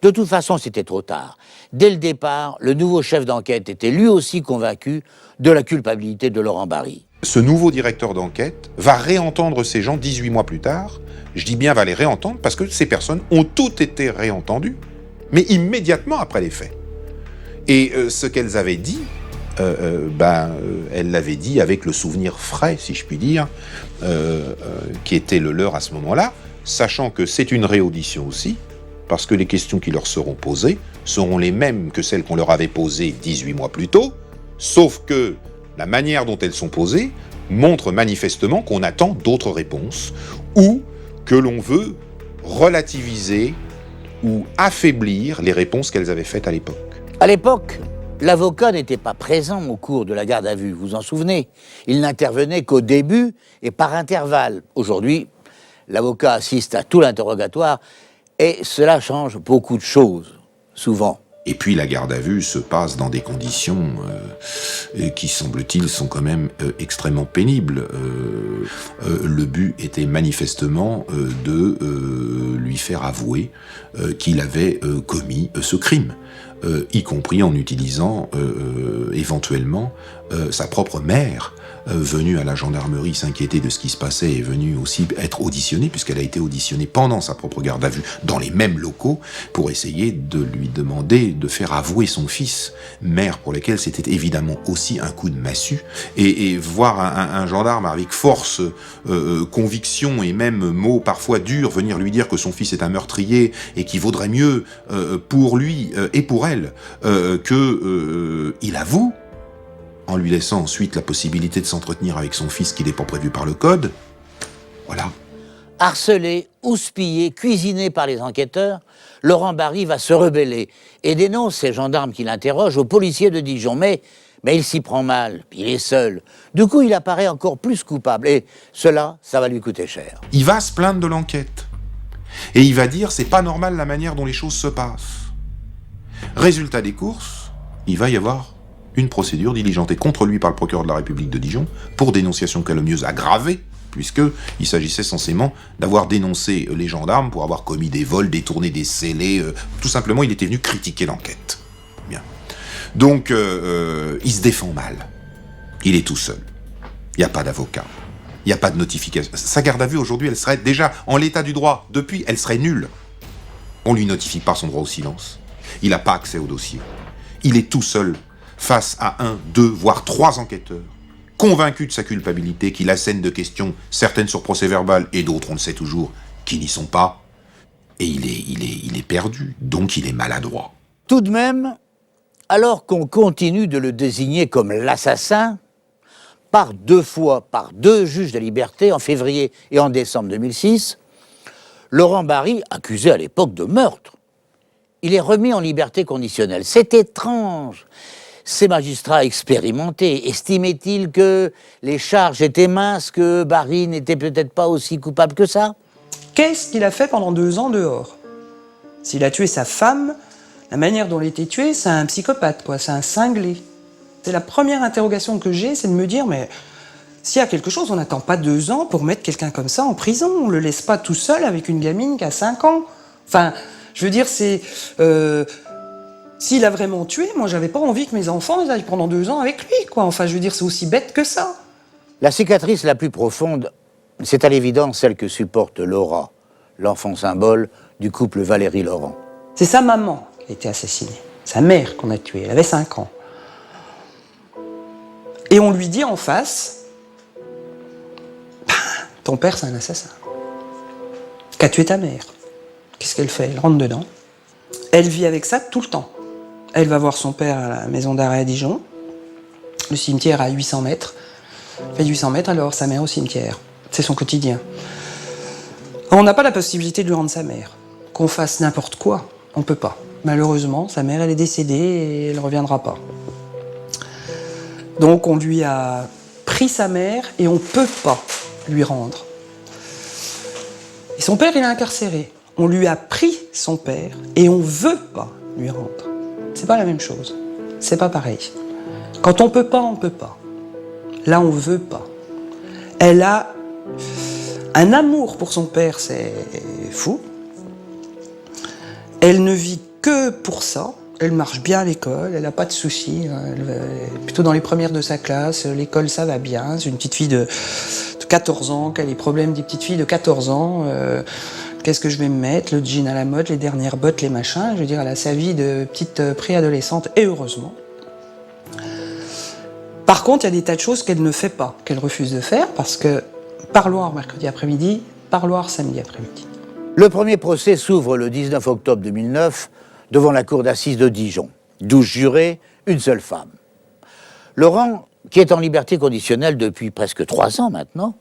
De toute façon, c'était trop tard. Dès le départ, le nouveau chef d'enquête était lui aussi convaincu de la culpabilité de Laurent Barry. Ce nouveau directeur d'enquête va réentendre ces gens 18 mois plus tard. Je dis bien va les réentendre parce que ces personnes ont toutes été réentendues, mais immédiatement après les faits. Et ce qu'elles avaient dit, elles l'avaient dit avec le souvenir frais, si je puis dire, qui était le leur à ce moment-là, sachant que c'est une réaudition aussi, parce que les questions qui leur seront posées seront les mêmes que celles qu'on leur avait posées 18 mois plus tôt, sauf que la manière dont elles sont posées montre manifestement qu'on attend d'autres réponses, ou que l'on veut relativiser ou affaiblir les réponses qu'elles avaient faites à l'époque. À l'époque, l'avocat n'était pas présent au cours de la garde à vue, vous vous en souvenez ? Il n'intervenait qu'au début et par intervalle. Aujourd'hui, L'avocat assiste à tout l'interrogatoire et cela change beaucoup de choses, souvent. Et puis la garde à vue se passe dans des conditions qui, semble-t-il, sont quand même extrêmement pénibles. Le but était manifestement de lui faire avouer qu'il avait commis ce crime, y compris en utilisant éventuellement sa propre mère, venue à la gendarmerie s'inquiéter de ce qui se passait, est venue aussi être auditionnée, puisqu'elle a été auditionnée pendant sa propre garde à vue, dans les mêmes locaux, pour essayer de lui demander de faire avouer son fils, mère pour laquelle c'était évidemment aussi un coup de massue, et voir un gendarme avec force, conviction et même mots parfois durs venir lui dire que son fils est un meurtrier et qu'il vaudrait mieux pour lui et pour elle qu'il avoue, en lui laissant ensuite la possibilité de s'entretenir avec son fils qui n'est pas prévu par le code. Voilà. Harcelé, houspillé, cuisiné par les enquêteurs, Laurent Barry va se rebeller et dénonce ces gendarmes qui l'interrogent aux policiers de Dijon. Mais il s'y prend mal, il est seul. Du coup, il apparaît encore plus coupable et cela, ça va lui coûter cher. Il va se plaindre de l'enquête. Et il va dire, c'est pas normal la manière dont les choses se passent. Résultat des courses, il va y avoir une procédure diligentée contre lui par le procureur de la République de Dijon pour dénonciation calomnieuse aggravée, puisqu'il s'agissait censément d'avoir dénoncé les gendarmes pour avoir commis des vols, détourné des scellés. Tout simplement, il était venu critiquer l'enquête. Bien. Donc, il se défend mal. Il est tout seul. Il n'y a pas d'avocat. Il n'y a pas de notification. Sa garde à vue, aujourd'hui, elle serait déjà, en l'état du droit, depuis, elle serait nulle. On ne lui notifie pas son droit au silence. Il n'a pas accès au dossier. Il est tout seul face à 1, 2, voire 3 enquêteurs, convaincus de sa culpabilité, qui l'assènent de questions, certaines sur procès-verbal et d'autres, on le sait toujours, qui n'y sont pas. Et il est perdu, donc il est maladroit. Tout de même, alors qu'on continue de le désigner comme l'assassin, par 2 fois, par 2 juges de liberté, en février et en décembre 2006, Laurent Barry, accusé à l'époque de meurtre, il est remis en liberté conditionnelle. C'est étrange. Ces magistrats expérimentés, estimaient-ils que les charges étaient minces, que Barry n'était peut-être pas aussi coupable que ça? Qu'est-ce qu'il a fait pendant 2 ans dehors? S'il a tué sa femme, la manière dont il a été tué, c'est un psychopathe, quoi, c'est un cinglé. C'est la première interrogation que j'ai, c'est de me dire, mais s'il y a quelque chose, on n'attend pas 2 ans pour mettre quelqu'un comme ça en prison. On le laisse pas tout seul avec une gamine qui a 5 ans. Enfin, je veux dire, c'est... S'il a vraiment tué, moi, j'avais pas envie que mes enfants ils aillent pendant 2 ans avec lui, quoi. Enfin, je veux dire, c'est aussi bête que ça. La cicatrice la plus profonde, c'est à l'évidence celle que supporte Laura, l'enfant symbole du couple Valérie-Laurent. C'est sa maman qui a été assassinée. Sa mère qu'on a tuée, elle avait 5 ans. Et on lui dit en face, ton père c'est un assassin. Qu'a tué ta mère. Qu'est-ce qu'elle fait? Elle rentre dedans. Elle vit avec ça tout le temps. Elle va voir son père à la maison d'arrêt à Dijon. Le cimetière à 800 mètres. Elle fait 800 mètres, alors sa mère au cimetière. C'est son quotidien. On n'a pas la possibilité de lui rendre sa mère. Qu'on fasse n'importe quoi, on peut pas. Malheureusement, sa mère, elle est décédée et elle ne reviendra pas. Donc on lui a pris sa mère et on ne peut pas lui rendre. Et son père, il est incarcéré. On lui a pris son père et on ne veut pas lui rendre. C'est pas la même chose. C'est pas pareil. Quand on peut pas, on peut pas. Là, on veut pas. Elle a un amour pour son père, c'est fou. Elle ne vit que pour ça. Elle marche bien à l'école, elle n'a pas de soucis. Elle est plutôt dans les premières de sa classe. L'école, ça va bien. C'est une petite fille de 14 ans qui a les problèmes des petites filles de 14 ans. Qu'est-ce que je vais me mettre? Le jean à la mode, les dernières bottes, les machins. Je veux dire, elle a sa vie de petite préadolescente, et heureusement. Par contre, il y a des tas de choses qu'elle ne fait pas, qu'elle refuse de faire, parce que parloir mercredi après-midi, parloir samedi après-midi. Le premier procès s'ouvre le 19 octobre 2009 devant la cour d'assises de Dijon. 12 jurés, une seule femme. Laurent, qui est en liberté conditionnelle depuis presque 3 ans maintenant,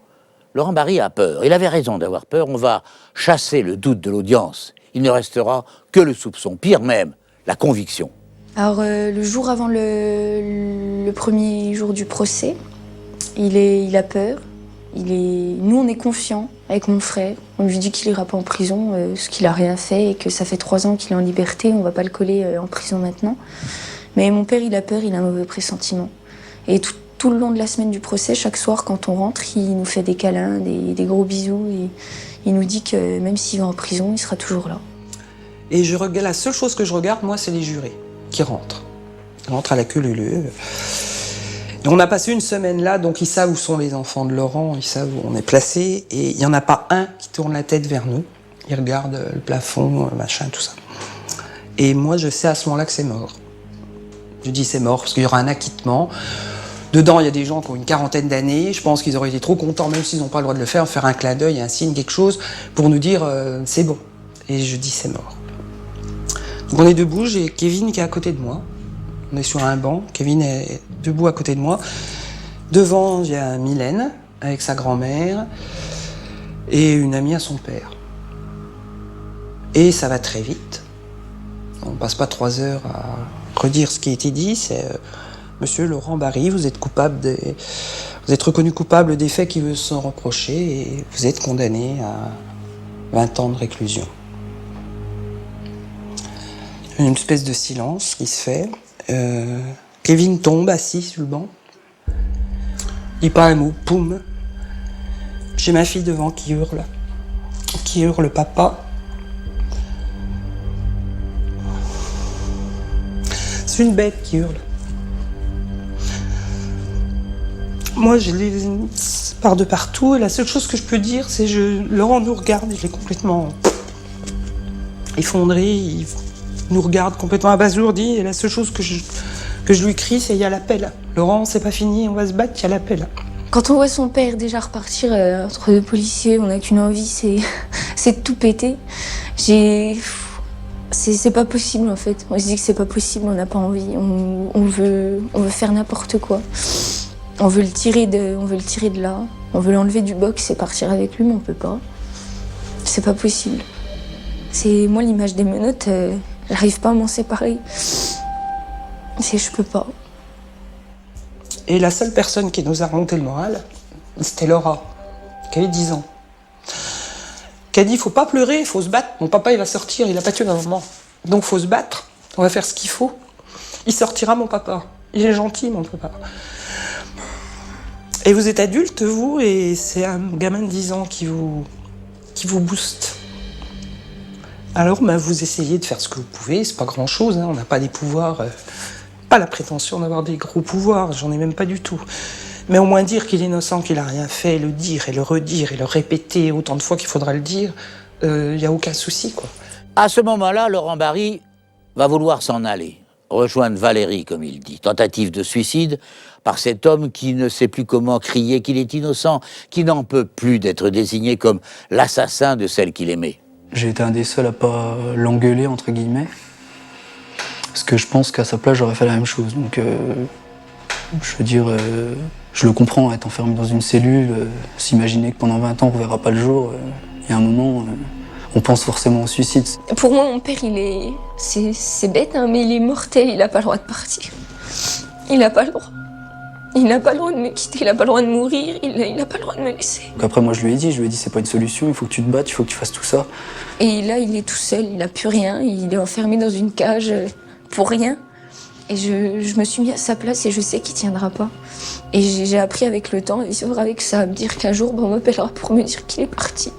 Laurent Barry a peur. Il avait raison d'avoir peur. On va chasser le doute de l'audience. Il ne restera que le soupçon. Pire même, la conviction. Alors, le jour avant le premier jour du procès, il a peur. Nous, on est confiants. avec mon frère. On lui dit qu'il ira pas en prison, parce qu'il a rien fait et que ça fait 3 ans qu'il est en liberté, on va pas le coller en prison maintenant. Mais mon père, il a peur, il a un mauvais pressentiment. Et tout le long de la semaine du procès, chaque soir, quand on rentre, il nous fait des câlins, des gros bisous. Et il nous dit que même s'il va en prison, il sera toujours là. Et la seule chose que je regarde, moi, c'est les jurés qui rentrent. Ils rentrent à la queue leu-leu. Et on a passé une semaine là, donc ils savent où sont les enfants de Laurent, ils savent où on est placé. Et il n'y en a pas un qui tourne la tête vers nous. Ils regardent le plafond, machin, tout ça. Et moi, je sais à ce moment-là que c'est mort. Je dis c'est mort parce qu'il y aura un acquittement. Dedans, il y a des gens qui ont une 40aine d'années. Je pense qu'ils auraient été trop contents, même s'ils n'ont pas le droit de le faire un clin d'œil, un signe, quelque chose, pour nous dire c'est bon. Et je dis c'est mort. Donc on est debout, j'ai Kevin qui est à côté de moi. On est sur un banc, Kevin est debout à côté de moi. Devant, il y a Mylène, avec sa grand-mère, et une amie à son père. Et ça va très vite. On ne passe pas 3 heures à redire ce qui a été dit, c'est Monsieur Laurent Barry, vous êtes reconnu coupable des faits qui vous sont reprochés et vous êtes condamné à 20 ans de réclusion. Une espèce de silence qui se fait. Kevin tombe assis sur le banc. Il dit pas un mot, poum. J'ai ma fille devant qui hurle papa. C'est une bête qui hurle. Moi, je les pars de partout et la seule chose que je peux dire, c'est Laurent nous regarde, il est complètement effondré, il nous regarde complètement abasourdi et la seule chose que je lui crie, c'est il y a l'appel. Laurent, c'est pas fini, on va se battre, il y a l'appel. Quand on voit son père déjà repartir entre 2 policiers, on n'a qu'une envie, c'est de tout péter. C'est pas possible en fait. On se dit que c'est pas possible, on n'a pas envie. On veut faire n'importe quoi. On veut le tirer de là. On veut l'enlever du box et partir avec lui, mais on peut pas. C'est pas possible. C'est moi l'image des menottes, j'arrive pas à m'en séparer. Je peux pas. Et la seule personne qui nous a remonté le moral, c'était Laura, qui avait 10 ans. Qui a dit, faut pas pleurer, faut se battre. Mon papa, il va sortir, il a pas tué ma maman. Donc faut se battre, on va faire ce qu'il faut. Il sortira, mon papa. Il est gentil, mon papa. Et vous êtes adulte, vous, et c'est un gamin de 10 ans qui vous booste. Alors, vous essayez de faire ce que vous pouvez, c'est pas grand-chose, hein. On n'a pas des pouvoirs, pas la prétention d'avoir des gros pouvoirs, j'en ai même pas du tout. Mais au moins dire qu'il est innocent, qu'il a rien fait, le dire et le redire et le répéter autant de fois qu'il faudra le dire, il n'y a aucun souci, quoi. À ce moment-là, Laurent Barry va vouloir s'en aller, rejoindre Valérie, comme il dit. Tentative de suicide par cet homme qui ne sait plus comment crier qu'il est innocent, qui n'en peut plus d'être désigné comme l'assassin de celle qu'il aimait. J'ai été un des seuls à pas l'engueuler, entre guillemets. Parce que je pense qu'à sa place, j'aurais fait la même chose. Donc, je veux dire, je le comprends, être enfermé dans une cellule, s'imaginer que pendant 20 ans, on ne verra pas le jour. Il y a un moment, on pense forcément au suicide. Pour moi, mon père, c'est bête, hein, mais il est mortel, il n'a pas le droit de partir. Il n'a pas le droit. Il n'a pas le droit de me quitter, il n'a pas le droit de mourir, il n'a pas le droit de me laisser. Donc après, moi, je lui ai dit, c'est pas une solution, il faut que tu te battes, il faut que tu fasses tout ça. Et là, il est tout seul, il n'a plus rien, il est enfermé dans une cage pour rien. Et je me suis mis à sa place et je sais qu'il tiendra pas. Et j'ai appris avec le temps à vivre avec ça, à me dire qu'un jour, on m'appellera pour me dire qu'il est parti.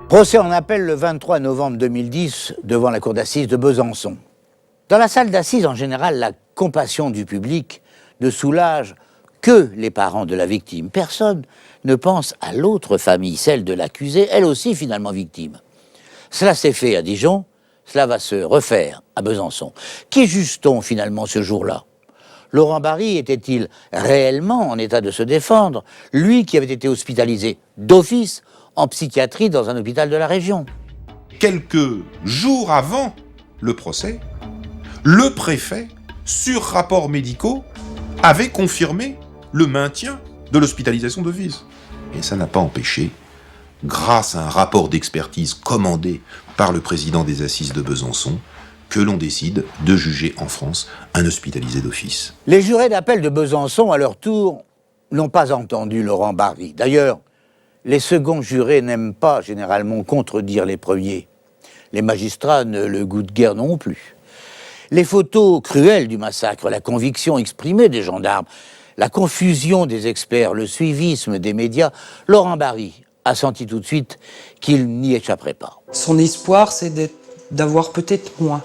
Procès en appel le 23 novembre 2010 devant la cour d'assises de Besançon. Dans la salle d'assises, en général, la compassion du public ne soulage que les parents de la victime. Personne ne pense à l'autre famille, celle de l'accusé, elle aussi finalement victime. Cela s'est fait à Dijon, cela va se refaire à Besançon. Qui juge-t-on finalement ce jour-là? Laurent Barry était-il réellement en état de se défendre, lui qui avait été hospitalisé d'office en psychiatrie dans un hôpital de la région? Quelques jours avant le procès, le préfet, sur rapports médicaux, avait confirmé le maintien de l'hospitalisation d'office. Et ça n'a pas empêché, grâce à un rapport d'expertise commandé par le président des assises de Besançon, que l'on décide de juger en France un hospitalisé d'office. Les jurés d'appel de Besançon, à leur tour, n'ont pas entendu Laurent Barry. D'ailleurs, Les seconds jurés n'aiment pas généralement contredire les premiers. Les magistrats ne le goûtent guère non plus. Les photos cruelles du massacre, la conviction exprimée des gendarmes, la confusion des experts, le suivisme des médias, Laurent Barry a senti tout de suite qu'il n'y échapperait pas. Son espoir, c'est d'avoir peut-être moins.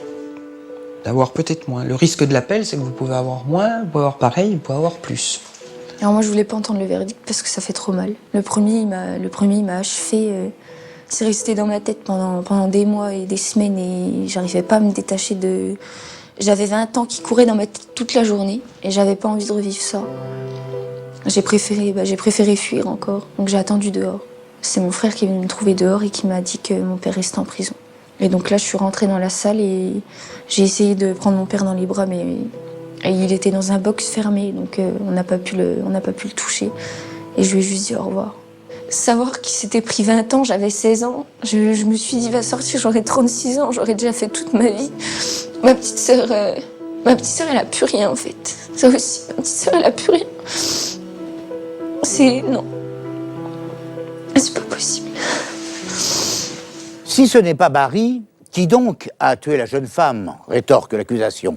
D'avoir peut-être moins. Le risque de l'appel, c'est que vous pouvez avoir moins, vous pouvez avoir pareil, vous pouvez avoir plus. Alors moi, je voulais pas entendre le verdict parce que ça fait trop mal. Le premier, il m'a achevé. C'est resté dans ma tête pendant des mois et des semaines et j'arrivais pas à me détacher de... J'avais 20 ans qui couraient dans ma tête toute la journée et j'avais pas envie de revivre ça. J'ai préféré fuir encore, donc j'ai attendu dehors. C'est mon frère qui est venu me trouver dehors et qui m'a dit que mon père restait en prison. Et donc là, je suis rentrée dans la salle et j'ai essayé de prendre mon père dans les bras, mais il était dans un box fermé, donc on n'a pas pu le toucher. Et je lui ai juste dit au revoir. Savoir qu'il s'était pris 20 ans, j'avais 16 ans, je me suis dit, va sortir, j'aurai 36 ans, j'aurais déjà fait toute ma vie. Ma petite sœur, elle a plus rien en fait. Ça aussi, ma petite sœur, elle a plus rien. Non. C'est pas possible. Si ce n'est pas Barry, qui donc a tué la jeune femme, rétorque l'accusation,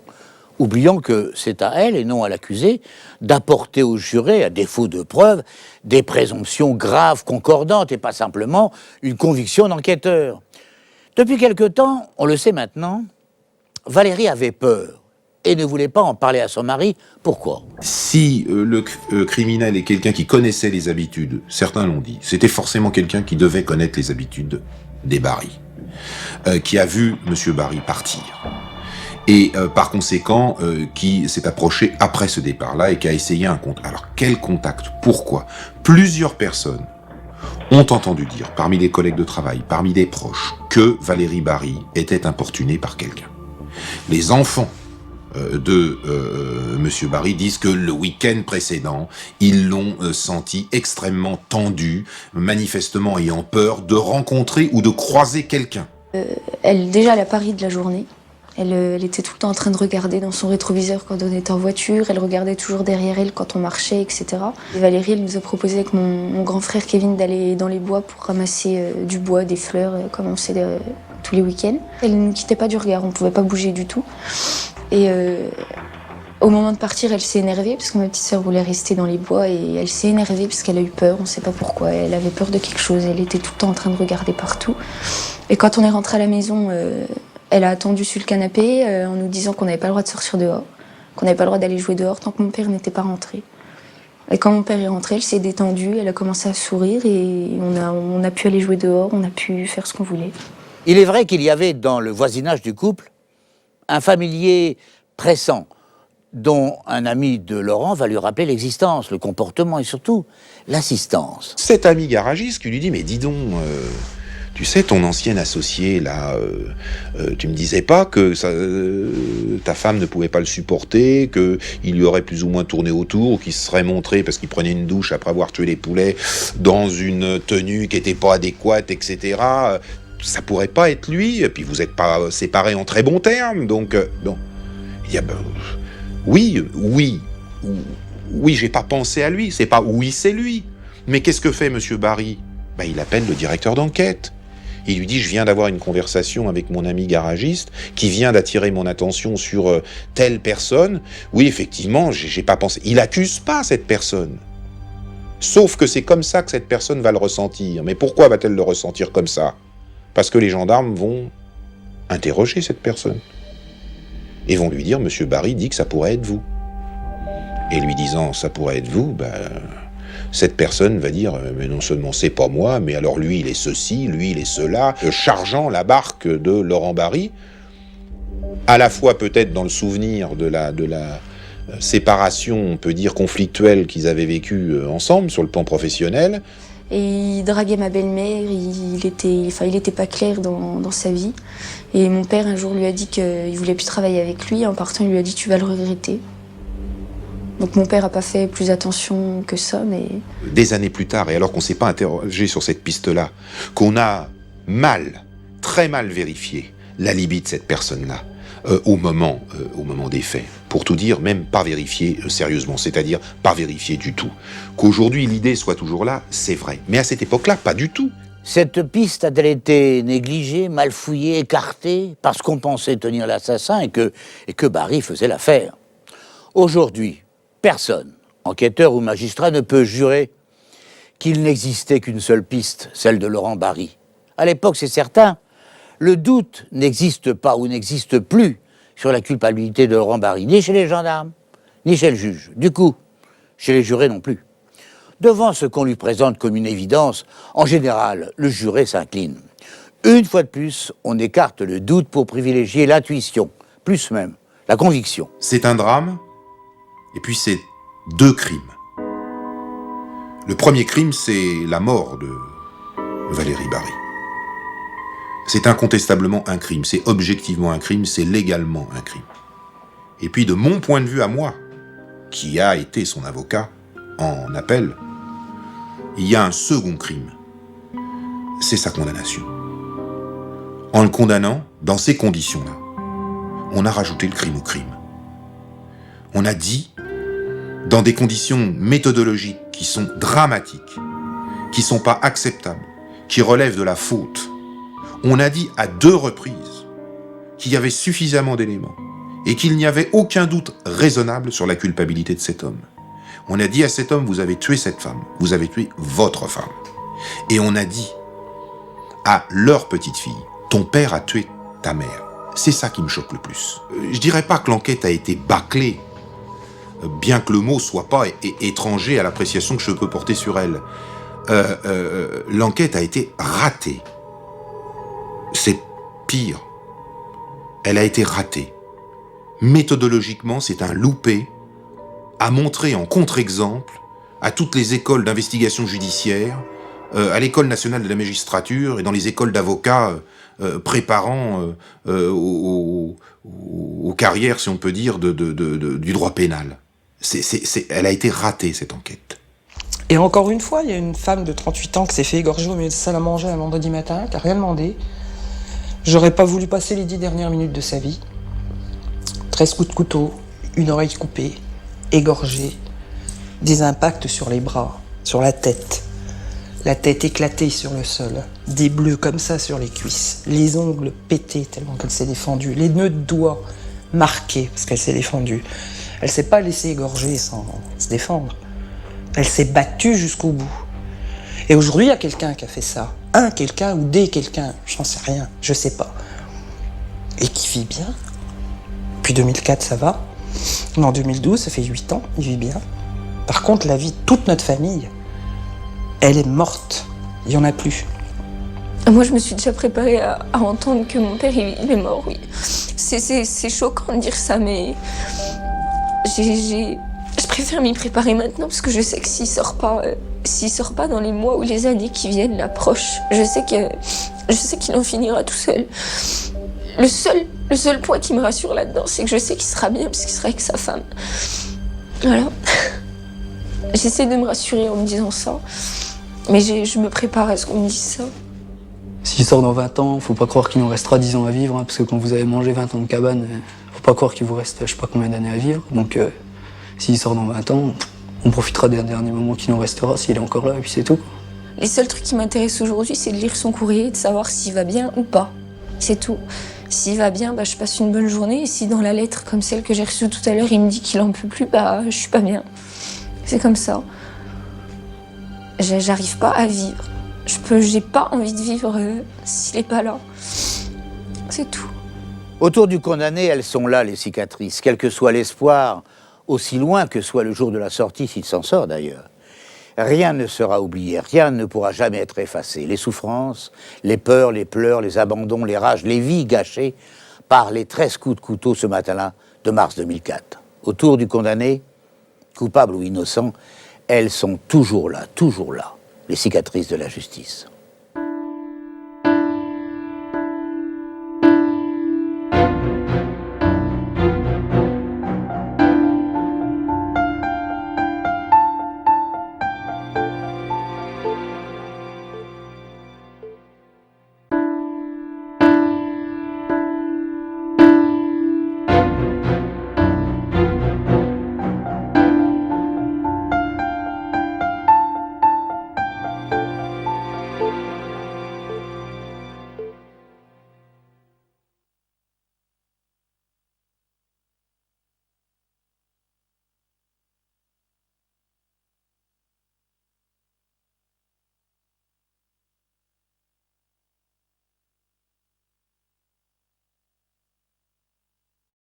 oubliant que c'est à elle et non à l'accusé d'apporter aux jurés, à défaut de preuves, des présomptions graves, concordantes et pas simplement une conviction d'enquêteur. Depuis quelque temps, on le sait maintenant, Valérie avait peur et ne voulait pas en parler à son mari. Pourquoi ? Si le criminel est quelqu'un qui connaissait les habitudes, certains l'ont dit, c'était forcément quelqu'un qui devait connaître les habitudes des Barry, qui a vu M. Barry partir. Et par conséquent, qui s'est approché après ce départ-là et qui a essayé un contact. Alors, quel contact ? Pourquoi ? Plusieurs personnes ont entendu dire, parmi les collègues de travail, parmi les proches, que Valérie Barry était importunée par quelqu'un. Les enfants de M. Barry disent que le week-end précédent, ils l'ont senti extrêmement tendu, manifestement ayant peur de rencontrer ou de croiser quelqu'un. Elle a pari de la journée. Elle était tout le temps en train de regarder dans son rétroviseur quand on était en voiture. Elle regardait toujours derrière elle quand on marchait, etc. Et Valérie, elle nous a proposé avec mon grand frère Kevin d'aller dans les bois pour ramasser du bois, des fleurs, comme on sait tous les week-ends. Elle ne nous quittait pas du regard, on ne pouvait pas bouger du tout. Et au moment de partir, elle s'est énervée parce que ma petite sœur voulait rester dans les bois et elle s'est énervée parce qu'elle a eu peur, on ne sait pas pourquoi. Elle avait peur de quelque chose, elle était tout le temps en train de regarder partout. Et quand on est rentré à la maison, elle a attendu sur le canapé en nous disant qu'on n'avait pas le droit de sortir dehors, qu'on n'avait pas le droit d'aller jouer dehors tant que mon père n'était pas rentré. Et quand mon père est rentré, elle s'est détendue, elle a commencé à sourire et on a pu aller jouer dehors, on a pu faire ce qu'on voulait. Il est vrai qu'il y avait dans le voisinage du couple un familier pressant dont un ami de Laurent va lui rappeler l'existence, le comportement et surtout l'assistance. Cet ami garagiste qui lui dit « Mais dis donc, tu sais, ton ancien associé, là, tu me disais pas que ta femme ne pouvait pas le supporter, qu'il lui aurait plus ou moins tourné autour, qu'il se serait montré parce qu'il prenait une douche après avoir tué les poulets dans une tenue qui était pas adéquate, etc. Ça pourrait pas être lui, et puis vous êtes pas séparés en très bons termes, donc bon. Il y a oui, j'ai pas pensé à lui, c'est pas oui, c'est lui. Mais qu'est-ce que fait Monsieur Barry ? Il appelle le directeur d'enquête. Il lui dit, je viens d'avoir une conversation avec mon ami garagiste qui vient d'attirer mon attention sur telle personne. Oui, effectivement, j'ai pas pensé. Il accuse pas cette personne. Sauf que c'est comme ça que cette personne va le ressentir. Mais pourquoi va-t-elle le ressentir comme ça ? Parce que les gendarmes vont interroger cette personne. Et vont lui dire, Monsieur Barry dit que ça pourrait être vous. Et lui disant, ça pourrait être vous, cette personne va dire, mais non seulement c'est pas moi, mais alors lui il est ceci, lui il est cela, chargeant la barque de Laurent Barry, à la fois peut-être dans le souvenir de la séparation, on peut dire conflictuelle qu'ils avaient vécue ensemble sur le plan professionnel. Et il draguait ma belle-mère, il était pas clair dans sa vie. Et mon père un jour lui a dit qu'il voulait plus travailler avec lui, en partant il lui a dit tu vas le regretter. Donc mon père n'a pas fait plus attention que ça, mais... Des années plus tard, et alors qu'on ne s'est pas interrogé sur cette piste-là, qu'on a très mal vérifié l'alibi de cette personne-là au moment des faits. Pour tout dire, même pas vérifié sérieusement, c'est-à-dire pas vérifié du tout. Qu'aujourd'hui l'idée soit toujours là, c'est vrai. Mais à cette époque-là, pas du tout. Cette piste a-t-elle été négligée, mal fouillée, écartée, parce qu'on pensait tenir l'assassin et que Barry faisait l'affaire? Aujourd'hui, personne, enquêteur ou magistrat, ne peut jurer qu'il n'existait qu'une seule piste, celle de Laurent Barry. À l'époque, c'est certain, le doute n'existe pas ou n'existe plus sur la culpabilité de Laurent Barry, ni chez les gendarmes, ni chez le juge. Du coup, chez les jurés non plus. Devant ce qu'on lui présente comme une évidence, en général, le juré s'incline. Une fois de plus, on écarte le doute pour privilégier l'intuition, plus même la conviction. C'est un drame, et puis c'est 2 crimes. Le premier crime, c'est la mort de Valérie Barry. C'est incontestablement un crime, c'est objectivement un crime, c'est légalement un crime. Et puis de mon point de vue à moi, qui a été son avocat en appel, il y a un second crime. C'est sa condamnation. En le condamnant, dans ces conditions-là, on a rajouté le crime au crime. On a dit, dans des conditions méthodologiques qui sont dramatiques, qui sont pas acceptables, qui relèvent de la faute, on a dit à 2 reprises qu'il y avait suffisamment d'éléments et qu'il n'y avait aucun doute raisonnable sur la culpabilité de cet homme. On a dit à cet homme, vous avez tué cette femme, vous avez tué votre femme. Et on a dit à leur petite fille, ton père a tué ta mère. C'est ça qui me choque le plus. Je dirais pas que l'enquête a été bâclée, bien que le mot soit pas étranger à l'appréciation que je peux porter sur elle. L'enquête a été ratée. C'est pire. Elle a été ratée. Méthodologiquement, c'est un loupé à montrer en contre-exemple à toutes les écoles d'investigation judiciaire, à l'école nationale de la magistrature et dans les écoles d'avocats préparant aux carrières, si on peut dire, du droit pénal. Elle a été ratée, cette enquête. Et encore une fois, il y a une femme de 38 ans qui s'est fait égorger au milieu de salle à manger un vendredi matin, qui n'a rien demandé. J'aurais pas voulu passer les 10 dernières minutes de sa vie. 13 coups de couteau, une oreille coupée, égorgée, des impacts sur les bras, sur la tête éclatée sur le sol, des bleus comme ça sur les cuisses, les ongles pétés tellement qu'elle s'est défendue, les nœuds de doigts marqués parce qu'elle s'est défendue. Elle s'est pas laissée égorger sans se défendre. Elle s'est battue jusqu'au bout. Et aujourd'hui, il y a quelqu'un qui a fait ça. Quelqu'un ou des quelqu'un, j'en sais rien, je sais pas. Et qui vit bien. Depuis 2004, ça va. Mais en 2012, ça fait 8 ans, il vit bien. Par contre, la vie de toute notre famille, elle est morte. Il n'y en a plus. Moi, je me suis déjà préparée à entendre que mon père, il est mort, oui. C'est choquant de dire ça, mais je préfère m'y préparer maintenant parce que je sais que s'il sort pas dans les mois ou les années qui viennent, l'approche, je sais qu'il en finira tout seul. Le seul point qui me rassure là-dedans, c'est que je sais qu'il sera bien parce qu'il sera avec sa femme. Voilà. J'essaie de me rassurer en me disant ça, mais je me prépare à ce qu'on me dise ça. S'il sort dans 20 ans, faut pas croire qu'il nous restera 10 ans à vivre, hein, parce que quand vous avez mangé 20 ans de cabane, faut pas croire qu'il vous reste je sais pas combien d'années à vivre. Donc s'il sort dans 20 ans, on profitera des derniers moments qui nous restera, s'il est encore là, et puis c'est tout. Les seuls trucs qui m'intéressent aujourd'hui, c'est de lire son courrier et de savoir s'il va bien ou pas. C'est tout. S'il va bien, je passe une bonne journée. Et si dans la lettre, comme celle que j'ai reçue tout à l'heure, il me dit qu'il en peut plus, je suis pas bien. C'est comme ça. J'arrive pas à vivre. J'ai pas envie de vivre s'il est pas là. C'est tout. Autour du condamné, elles sont là, les cicatrices, quel que soit l'espoir, aussi loin que soit le jour de la sortie, s'il s'en sort d'ailleurs. Rien ne sera oublié, rien ne pourra jamais être effacé. Les souffrances, les peurs, les pleurs, les abandons, les rages, les vies gâchées par les 13 coups de couteau ce matin-là de mars 2004. Autour du condamné, coupable ou innocent, elles sont toujours là, les cicatrices de la justice.